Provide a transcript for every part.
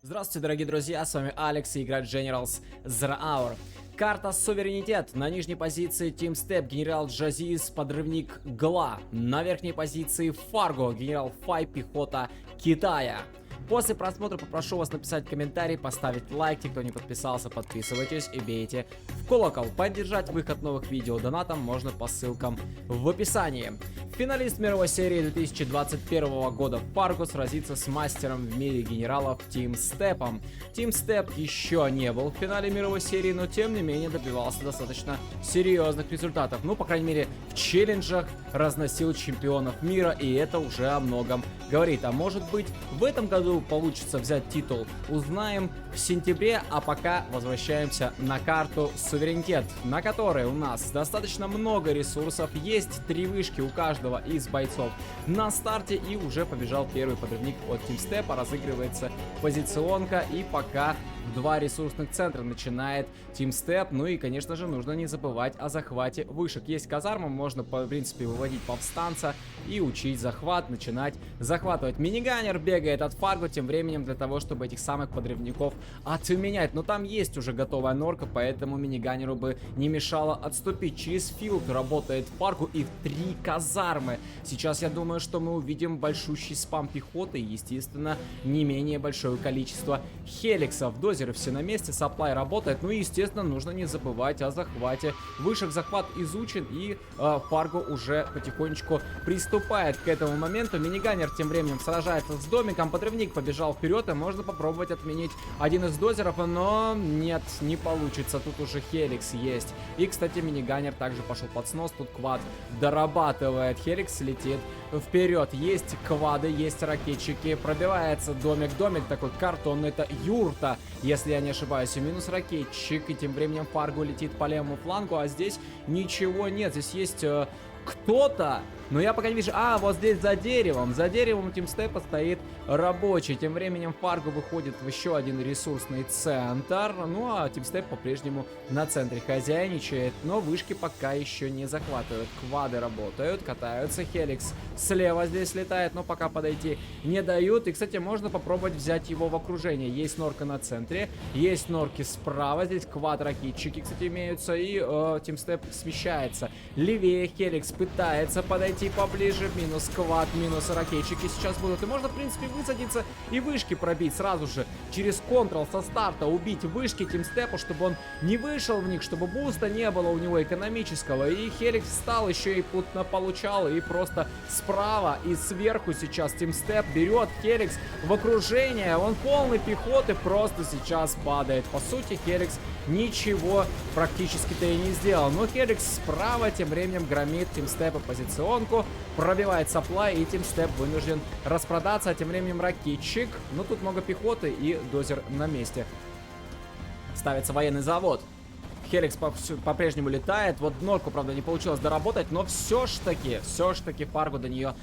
Здравствуйте, дорогие друзья, с вами Алекс и играет Generals Zero Hour. Карта Суверенитет. На нижней позиции Team Step, генерал Джазиз, подрывник Гла. На верхней позиции Фарго, генерал Фай, пехота Китая. После просмотра попрошу вас написать комментарий, поставить лайк, те, кто не подписался, подписывайтесь и бейте в колокол. Поддержать выход новых видео донатом можно по ссылкам в описании. Финалист мировой серии 2021 года Фарго сразится с мастером в мире генералов Team Step. Team Step еще не был в финале мировой серии, но тем не менее добивался достаточно серьезных результатов. Ну, по крайней мере, в челленджах разносил чемпионов мира, и это уже о многом говорит. А может быть, в этом году получится взять титул, узнаем в сентябре, а пока возвращаемся на карту Суверенитет, на которой у нас достаточно много ресурсов, есть 3 вышки у каждого из бойцов на старте, и уже побежал первый подрывник от Team Step, разыгрывается позиционка, и пока 2 ресурсных центра начинает Team Step. Ну и, конечно же, нужно не забывать о захвате вышек. Есть казарма, можно, в принципе, выводить повстанца и учить захват, начинать захватывать. Миниганер бегает от Фарго тем временем для того, чтобы этих самых подрывников отменять. Но там есть уже готовая норка, поэтому миниганеру бы не мешало отступить. Через филд работает Фарго и 3 казармы. Сейчас я думаю, что мы увидим большущий спам пехоты и, естественно, не менее большое количество хеликсов. Дозеры все на месте, сапплай работает. Ну и, естественно, нужно не забывать о захвате вышек. Захват изучен, и Фарго уже потихонечку приступает к этому моменту. Миниганер тем временем сражается с домиком. Подрывник побежал вперед, и можно попробовать отменить один из дозеров, но нет, не получится. Тут уже хеликс есть. И, кстати, миниганер также пошел под снос. Тут квад дорабатывает. Хеликс летит вперед. Есть квады, есть ракетчики. Пробивается домик. Домик такой картонный. Это юрта, если я не ошибаюсь. И минус ракетчик. И тем временем Фарго летит по левому флангу. А здесь ничего нет. Здесь есть кто-то, но я пока не вижу. А, вот здесь за деревом Team Step стоит рабочий. Тем временем Фарго выходит в еще один ресурсный центр. Ну а Team Step по-прежнему на центре хозяйничает, но вышки пока еще не захватывают. Квады работают, катаются. Хеликс слева здесь летает, но пока подойти не дают. И, кстати, можно попробовать взять его в окружение. Есть норка на центре, есть норки справа. Здесь квад ракетчики, кстати, имеются. И Team Step смещается. Левее Хеликс пытается подойти поближе. Минус квад, минус ракетчики сейчас будут. И можно, в принципе, высадиться и вышки пробить сразу же. Через контрол со старта убить вышки Team Step, чтобы он не вышел в них, чтобы буста не было у него экономического. И Хеликс встал, еще и путно получал. И просто справа и сверху сейчас Team Step берет Хеликс в окружение. Он полный пехоты, просто сейчас падает. По сути, Хеликс ничего практически-то и не сделал. Но Хеликс справа тем временем громит Team Step позиционку, пробивает сапплай, и Team Step вынужден распродаться. А тем временем ракетчик. Но тут много пехоты, и дозер на месте. Ставится военный завод. Хеликс по-прежнему летает. Вот норку, правда, не получилось доработать, но все ж таки Фарго до нее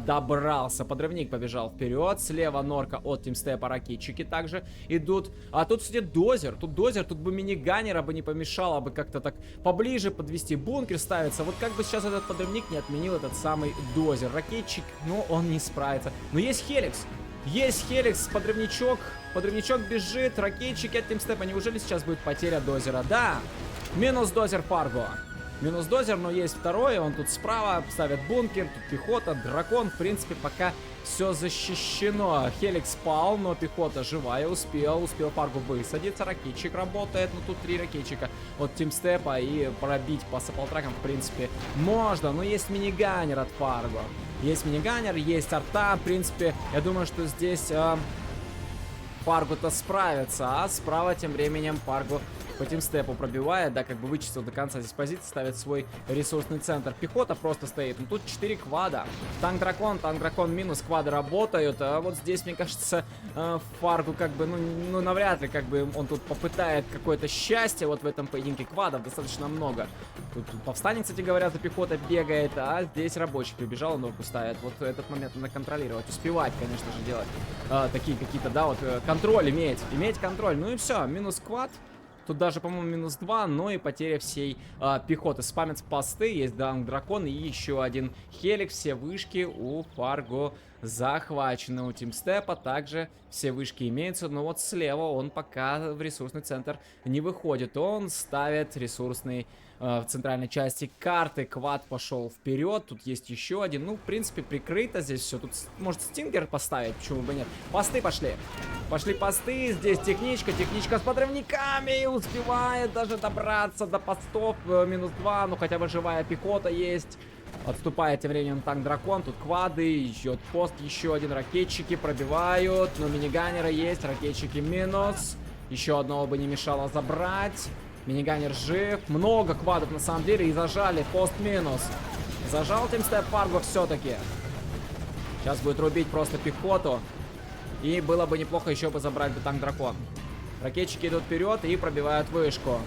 добрался. Подрывник побежал вперед. Слева норка от Team Step, ракетчики также идут. А тут, кстати, дозер. Тут бы миниганера бы не помешало бы как-то так поближе подвести. Бункер ставится. Вот как бы сейчас этот подрывник не отменил этот самый дозер. Ракетчик, ну, он не справится. Но есть Хеликс. Есть Хеликс, подрывничок. Подрывничок бежит, ракетчики от Team Step. Неужели сейчас будет потеря дозера? Да! Минус дозер Фарго. Минус дозер, но есть второй. Он тут справа, ставит бункер. Тут пехота, дракон. В принципе, пока все защищено. Хеликс спал, но пехота живая. Успел Фарго высадиться. Ракетчик работает. Но тут 3 ракетчика от Team Step. И пробить по сапплтракам, в принципе, можно. Но есть миниганер от Фарго. Есть миниганер, есть арта. В принципе, я думаю, что здесь Фарго-то справится. А справа тем временем Фарго по Team Step пробивает, да, как бы вычистил до конца здесь позиции, ставит свой ресурсный центр. Пехота просто стоит, ну тут 4 квада. Танк-дракон минус, квады работают. А вот здесь, мне кажется, Фарго как бы, ну навряд ли как бы он тут попытает какое-то счастье вот в этом поединке. Квадов достаточно много. Тут повстанец, кстати говоря, за пехотой бегает, а здесь рабочий прибежал, норку ставит. Вот этот момент надо контролировать, успевать, конечно же, делать такие какие-то, да, вот контроль иметь контроль. Ну и все, минус квад. Тут даже, по-моему, -2, но и потеря всей пехоты. Спамятся посты, есть Даунг Дракон и еще один Хеликс. Все вышки у Фарго захвачены. У Тимстепа также все вышки имеются, но вот слева он пока в ресурсный центр не выходит. Он ставит ресурсный в центральной части карты. Квад пошел вперед. Тут есть еще один. Ну, в принципе, прикрыто здесь все. Тут может Стингер поставить, почему бы нет. Посты пошли. Пошли посты. Здесь техничка. Техничка с подрывниками. Успевает даже добраться до постов. -2. Ну, хотя бы живая пехота есть. Отступает тем временем танк Дракон. Тут квады. Еще пост. Еще один. Ракетчики пробивают. Но миниганеры есть. Ракетчики минус. Еще одного бы не мешало забрать. Миниганер жив. Много квадов на самом деле. И зажали. Пост минус. Зажал Тимстеп Фарго все-таки. Сейчас будет рубить просто пехоту. И было бы неплохо еще бы забрать бы танк Дракон. Ракетчики идут вперед и пробивают вышку.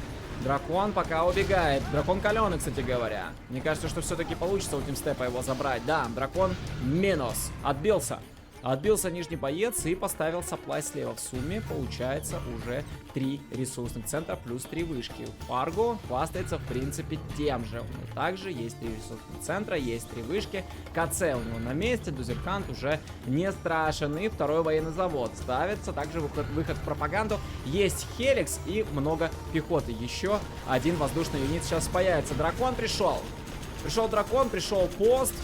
Дракон пока убегает. Дракон каленый, кстати говоря. Мне кажется, что все-таки получится у Тимстепа его забрать. Да, Дракон минус. Отбился. Отбился нижний боец и поставил сапплай слева. В сумме получается уже 3 ресурсных центра плюс 3 вышки. Фарго хвастается в принципе тем же. У него также есть 3 ресурсных центра, есть 3 вышки. КЦ у него на месте, Дозеркант уже не страшен. И второй военный завод ставится. Также выход в пропаганду. Есть Хеликс и много пехоты. Еще один воздушный юнит сейчас появится. Дракон пришел. Пришел дракон, пришел пост.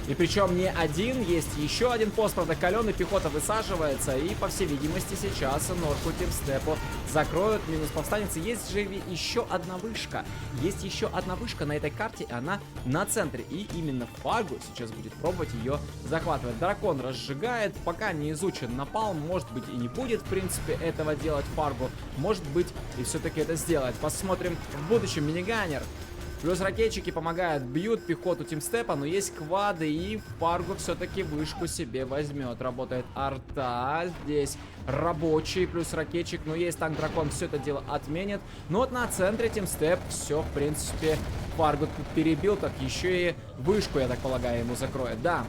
И причем не один, есть еще один пост, правда, каленый, пехота высаживается. И, по всей видимости, сейчас Норку Тимстепу закроют. Минус повстанец. Есть же еще одна вышка. Есть еще одна вышка на этой карте, и она на центре. И именно Фарго сейчас будет пробовать ее захватывать. Дракон разжигает, пока не изучен напалм. Может быть, и не будет, в принципе, этого делать Фарго. Может быть, и все-таки это сделает. Посмотрим в будущем. Миниганер. Плюс ракетчики помогают, бьют пехоту Тимстепа, но есть квады, и Фарго все-таки вышку себе возьмет. Работает арта, здесь рабочий, плюс ракетчик, но есть танк Дракон, все это дело отменит. Но вот на центре Тимстеп все, в принципе, Фарго тут перебил, так еще и вышку, я так полагаю, ему закроет. Да,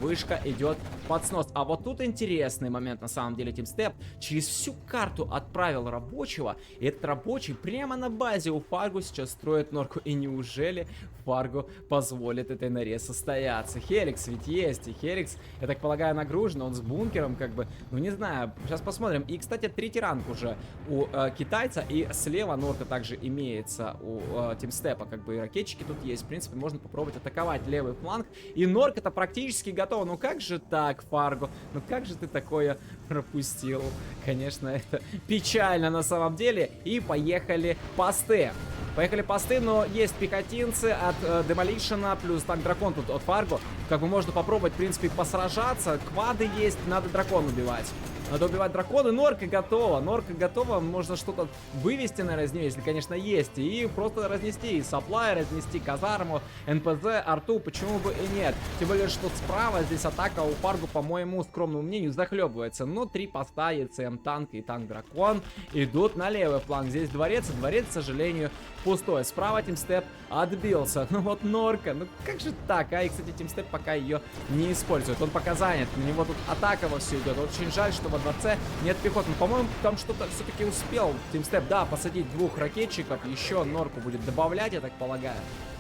вышка идет под снос. А вот тут интересный момент, на самом деле. Тимстеп через всю карту отправил рабочего, и этот рабочий прямо на базе у Фарго сейчас строит норку. И неужели Фарго позволит этой норе состояться? Хеликс ведь есть, и Хеликс, я так полагаю, нагружен, он с бункером, как бы, ну не знаю, сейчас посмотрим. И, кстати, третий ранг уже у китайца, и слева норка также имеется у Тимстепа, как бы, и ракетчики тут есть. В принципе, можно попробовать атаковать левый фланг, и норка-то практически готова. Ну как же так, Фарго? Ну как же ты такое пропустил? Конечно, это печально на самом деле. И поехали посты. Поехали посты, но есть пехотинцы от Demolition, плюс танк Дракон тут от Фарго. Как бы можно попробовать, в принципе, посражаться. Квады есть, надо дракон убивать. Надо убивать драконы. Норка готова. Норка готова. Можно что-то вывести, наверное, из нее, если, конечно, есть. И просто разнести. И сапплай, разнести казарму, НПЗ, арту. Почему бы и нет? Тем более, что справа здесь атака у Фарго, по моему скромному мнению, захлебывается. Но 3 поста, ЕЦМ танк и танк Дракон идут на левый фланг. Здесь дворец. И дворец, к сожалению, пустой. Справа Тимстеп отбился. Ну вот норка. Ну как же так? А и, кстати, Тимстеп пока ее не использует. Он пока занят. На него тут атака вовсю идет. Очень жаль, что во дворце нет пехоты. Но, по-моему, там что-то все-таки успел Тимстеп, да, посадить 2 ракетчиков. Еще норку будет добавлять, я так полагаю.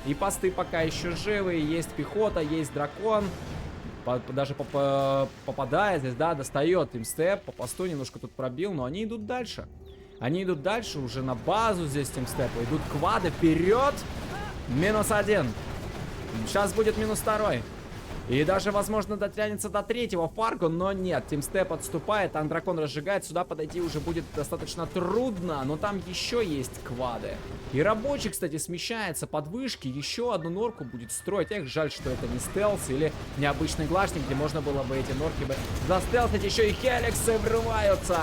И посты пока еще живы. Есть пехота, есть дракон. Даже попадает здесь, да, достает Тимстеп. По посту немножко тут пробил, но они идут дальше. Они идут дальше, уже на базу здесь Тимстепа. Идут квады вперед. -1. Сейчас будет -2. И даже, возможно, дотянется до 3-го Фарго, но нет. Тимстеп отступает, танк Дракон разжигает. Сюда подойти уже будет достаточно трудно, но там еще есть квады. И рабочий, кстати, смещается под вышки. Еще одну норку будет строить. Эх, жаль, что это не стелс или необычный глашник, где можно было бы эти норки бы застелсить. Еще и Хеликсы врываются.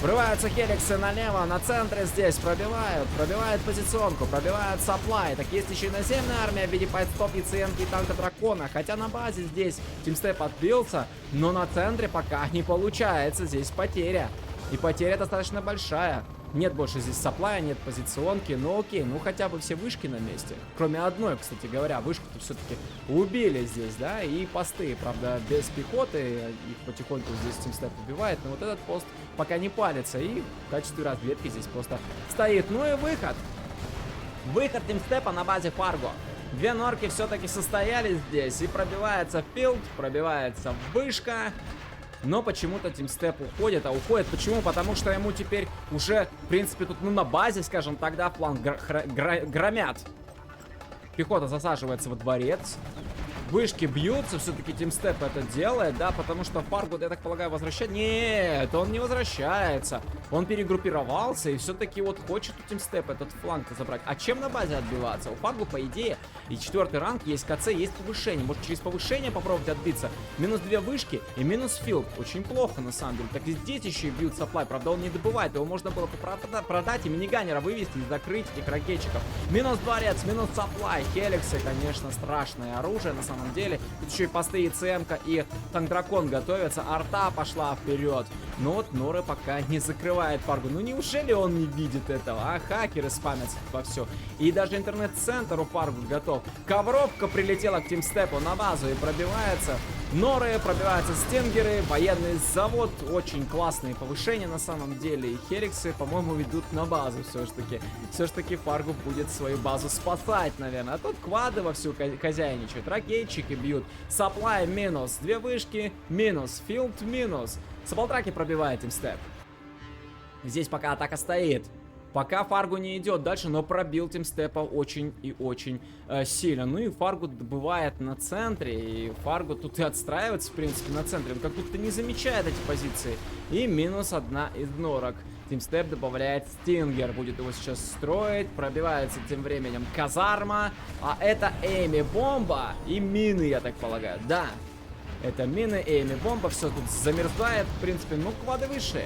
Врываются Хеликсы налево, на центре здесь пробивают позиционку, пробивают сапплай. Так есть еще и наземная армия в виде пайстов, ЕЦМки и танка Дракона. Хотя на базе здесь Тимстеп отбился, но на центре пока не получается. Здесь потеря. И потеря достаточно большая. Нет больше здесь саплая, нет позиционки, но окей, ну хотя бы все вышки на месте. Кроме одной, кстати говоря, вышку-то все-таки убили здесь, да, и посты, правда, без пехоты, их потихоньку здесь TeamStep убивает, но вот этот пост пока не палится, и в качестве разведки здесь просто стоит. Ну и выход. Выход TeamStep на базе Фарго. Две норки все-таки состоялись здесь, и пробивается филд, пробивается вышка. Но почему-то TeamStep уходит, а уходит почему? Потому что ему теперь уже, в принципе, тут, ну, на базе, скажем, тогда фланг громят. Пехота засаживается во дворец. Вышки бьются, все-таки TeamStep это делает, да, потому что Фарго, я так полагаю, возвращает. Нет, он не возвращается. Он перегруппировался и все-таки вот хочет у TeamStep этот фланг забрать. А чем на базе отбиваться? У Фарго, по идее, и 4-й ранг, есть КЦ, есть повышение. Может, через повышение попробовать отбиться? Минус 2 вышки и минус филд. Очень плохо, на самом деле. Так и здесь еще и бьют саплай. Правда, он не добывает. Его можно было продать и миниганера вывести и закрыть этих ракетчиков. Минус дворец, минус саплай. Хеликсы, конечно, страшное оружие, на самом деле. Тут еще и посты и ЦМ-ка, и танк-дракон готовятся. Арта пошла вперед. Но вот Норы пока не закрывает Фарго. Ну неужели он не видит этого? А хакеры спамятся во все. И даже интернет-центр у Фарго готов. Ковровка прилетела к TeamStep на базу и пробивается. Норы, пробиваются стингеры, военный завод. Очень классные повышения на самом деле. И Хеликсы, по-моему, ведут на базу все ж таки. Все ж таки Фарго будет свою базу спасать, наверное. А тут квады вовсю хозяйничают. Ракетчики бьют. Саплай минус. Две вышки минус. Филд минус. Саблтраки пробивает TeamStep. Здесь пока атака стоит. Пока Фарго не идет дальше, но пробил TeamStep очень и очень сильно. Ну и Фарго добывает на центре. И Фарго тут и отстраивается, в принципе, на центре. Он как будто не замечает эти позиции. И минус одна из норок. TeamStep добавляет стингер. Будет его сейчас строить. Пробивается тем временем казарма. А это Эми бомба и мины, я так полагаю. Да, это мины, Эми бомба. Все тут замерзает, в принципе. Ну, квады выше.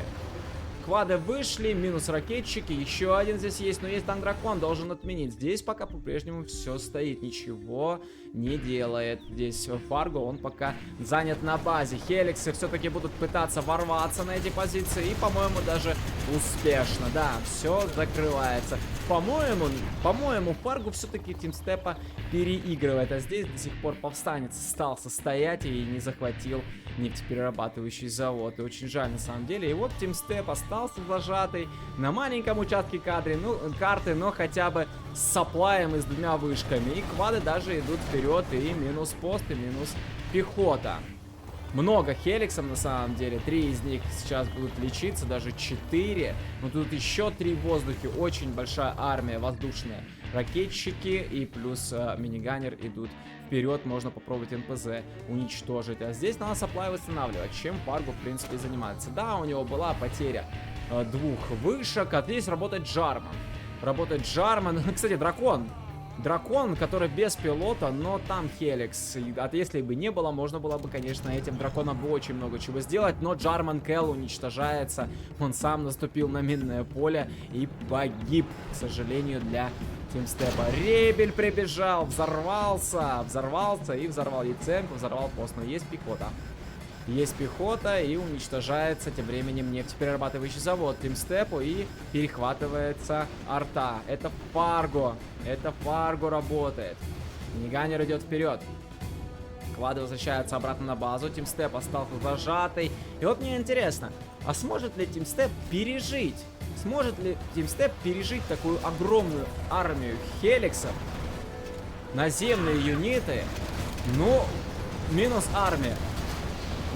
Квады вышли, минус ракетчики, еще один здесь есть, но есть танк-дракон, должен отменить. Здесь пока по-прежнему все стоит, ничего не делает. Здесь Фарго, он пока занят на базе. Хеликсы все-таки будут пытаться ворваться на эти позиции, и, по-моему, даже успешно. Да, все закрывается. По-моему, Фарго все-таки TeamStep переигрывает, а здесь до сих пор повстанец стал состоять и не захватил нефтеперерабатывающий завод. И очень жаль, на самом деле. И вот TeamStep остался зажатый на маленьком участке карты, но хотя бы с саплаем и с двумя вышками. И квады даже идут вперед, и минус пост, и минус пехота. Много хеликсов на самом деле. 3 из них сейчас будут лечиться, даже 4. Но тут еще 3 в воздухе. Очень большая армия воздушная. Ракетчики и плюс миниганер идут вперед. Можно попробовать НПЗ уничтожить. А здесь надо саплай восстанавливать, чем Фарго, в принципе, занимается. Да, у него была потеря 2 вышек. А здесь работает Джарман. Кстати, дракон. Дракон, который без пилота, но там Хеликс. А если бы не было, можно было бы, конечно, этим драконом бы очень много чего сделать. Но Джарман Келл уничтожается. Он сам наступил на минное поле и погиб, к сожалению, для TeamStep. Ребель прибежал, взорвался и взорвал яйценку, взорвал пост. Но есть пехота. Есть пехота, и уничтожается тем временем нефтеперерабатывающий завод TeamStep, и перехватывается арта. Это Фарго работает. Миниганер идет вперед. Квады возвращаются обратно на базу. TeamStep остался зажатый. И вот мне интересно, а сможет ли TeamStep пережить? Сможет ли TeamStep пережить такую огромную армию хеликсов? Наземные юниты. Ну, минус армия.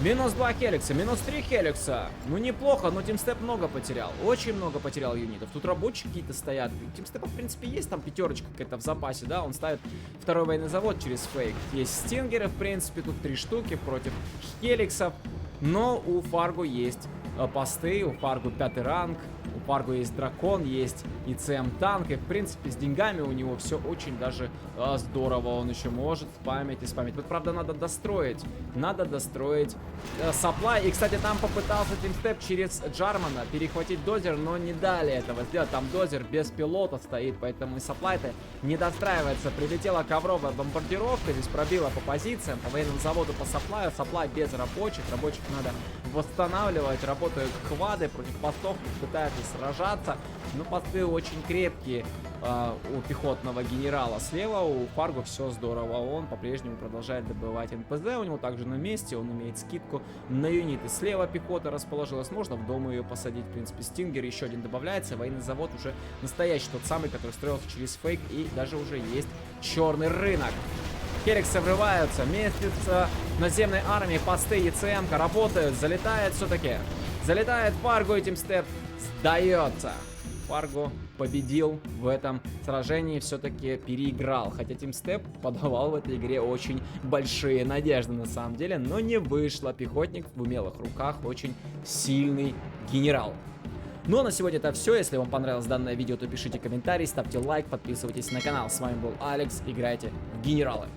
Минус 2 хеликса, минус 3 хеликса. Ну неплохо, но TeamStep много потерял. Очень много потерял юнитов. Тут рабочие какие-то стоят. У TeamStep, в принципе, есть там пятерочка какая-то в запасе, да. Он ставит второй военный завод через фейк. Есть стингеры, в принципе, тут 3 штуки против хеликсов. Но у Фарго есть посты, у Фарго 5-й ранг. У Фарго есть дракон, есть и ЦМ-танк, и в принципе с деньгами у него все очень даже здорово. Он еще может спамить и спамить. Тут, правда, надо достроить саплай. И, кстати, там попытался TeamStep через Джармана перехватить дозер, но не дали этого сделать. Там дозер без пилота стоит, поэтому и саплай-то не достраивается. Прилетела ковровая бомбардировка, здесь пробила по позициям, по военному заводу, по саплаю. Саплай без рабочих надо восстанавливать. Работают квады против постов, пытаются сражаться. Но посты очень крепкие у пехотного генерала. Слева у Фарго все здорово. Он по-прежнему продолжает добывать НПЗ. У него также на месте. Он имеет скидку на юниты. Слева пехота расположилась. Можно в дом ее посадить. В принципе, Стингер еще один добавляется. Военный завод уже настоящий. Тот самый, который строился через фейк. И даже уже есть черный рынок. Хеликсы врываются. Месяц наземной армии. Посты ЕЦМ-ка работают. Залетает все-таки. Залетает Фарго, и Тимстеп сдается. Фарго победил в этом сражении, все-таки переиграл. Хотя Тимстеп подавал в этой игре очень большие надежды на самом деле, но не вышло. Пехотник в умелых руках, очень сильный генерал. Ну а на сегодня это все. Если вам понравилось данное видео, то пишите комментарий, ставьте лайк, подписывайтесь на канал. С вами был Алекс, играйте в генералы.